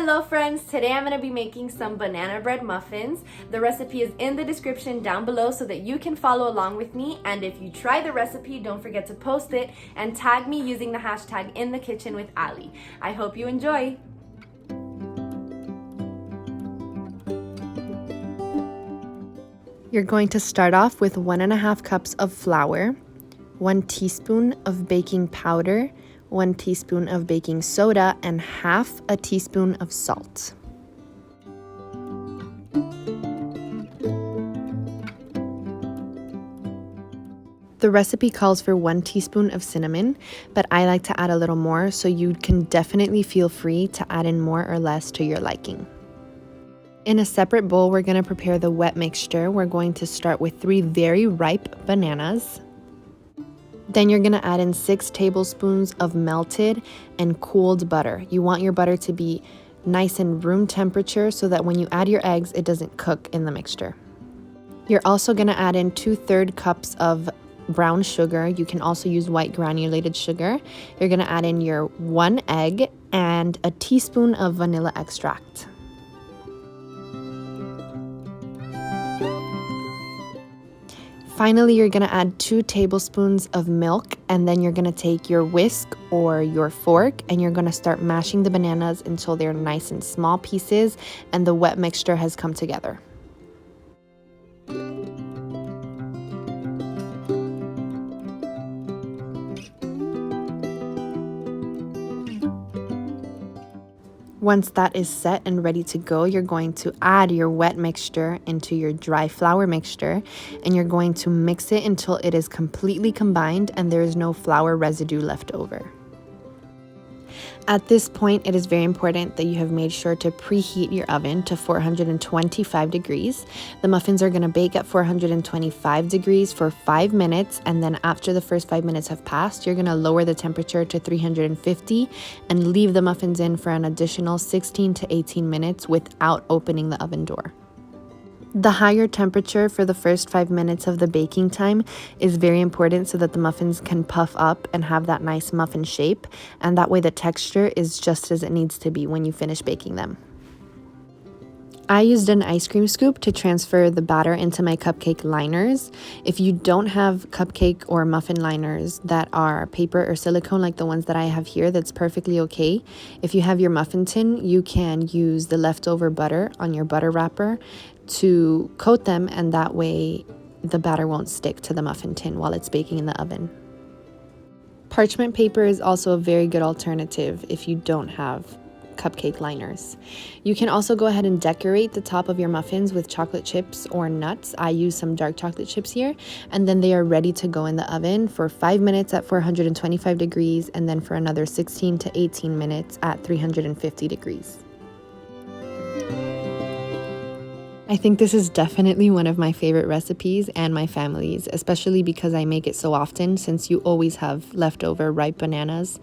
Hello friends, today I'm going to be making some banana bread muffins. The recipe is in the description down below so that you can follow along with me, and if you try the recipe, don't forget to post it and tag me using the hashtag #InTheKitchenWithAli. I hope you enjoy! You're going to start off with 1.5 cups of flour, 1 teaspoon of baking powder, 1 teaspoon of baking soda, and half a teaspoon of salt. The recipe calls for 1 teaspoon of cinnamon, but I like to add a little more, so you can definitely feel free to add in more or less to your liking. In a separate bowl, we're going to prepare the wet mixture. We're going to start with 3 very ripe bananas. Then you're going to add in 6 tablespoons of melted and cooled butter. You want your butter to be nice and room temperature so that when you add your eggs, it doesn't cook in the mixture. You're also going to add in 2/3 cups of brown sugar. You can also use white granulated sugar. You're going to add in your 1 egg and a teaspoon of vanilla extract. Finally, you're going to add 2 tablespoons of milk, and then you're going to take your whisk or your fork and you're going to start mashing the bananas until they're nice and small pieces and the wet mixture has come together. Once that is set and ready to go, you're going to add your wet mixture into your dry flour mixture, and you're going to mix it until it is completely combined and there is no flour residue left over. At this point, it is very important that you have made sure to preheat your oven to 425 degrees. The muffins are going to bake at 425 degrees for 5 minutes, and then after the first 5 minutes have passed, you're going to lower the temperature to 350 and leave the muffins in for an additional 16 to 18 minutes without opening the oven door. The higher temperature for the first 5 minutes of the baking time is very important so that the muffins can puff up and have that nice muffin shape, and that way the texture is just as it needs to be when you finish baking them. I used an ice cream scoop to transfer the batter into my cupcake liners. If you don't have cupcake or muffin liners that are paper or silicone like the ones that I have here, that's perfectly okay. If you have your muffin tin, you can use the leftover butter on your butter wrapper to coat them, and that way the batter won't stick to the muffin tin while it's baking in the oven. Parchment paper is also a very good alternative if you don't have cupcake liners. You can also go ahead and decorate the top of your muffins with chocolate chips or nuts. I use some dark chocolate chips here, and then they are ready to go in the oven for 5 minutes at 425 degrees and then for another 16 to 18 minutes at 350 degrees. I think this is definitely one of my favorite recipes and my family's, especially because I make it so often since you always have leftover ripe bananas.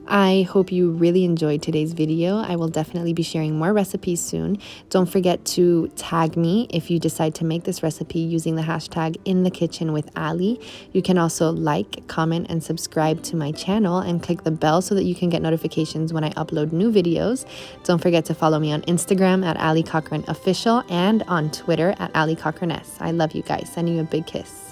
I hope you really enjoyed today's video. I will definitely be sharing more recipes soon. Don't forget to tag me if you decide to make this recipe using the hashtag #InTheKitchenWithAli. You can also like, comment, and subscribe to my channel and click the bell so that you can get notifications when I upload new videos. Don't forget to follow me on Instagram at Ali Cochran Official and on Twitter at Ali Cochran S. I love you guys. Sending you a big kiss.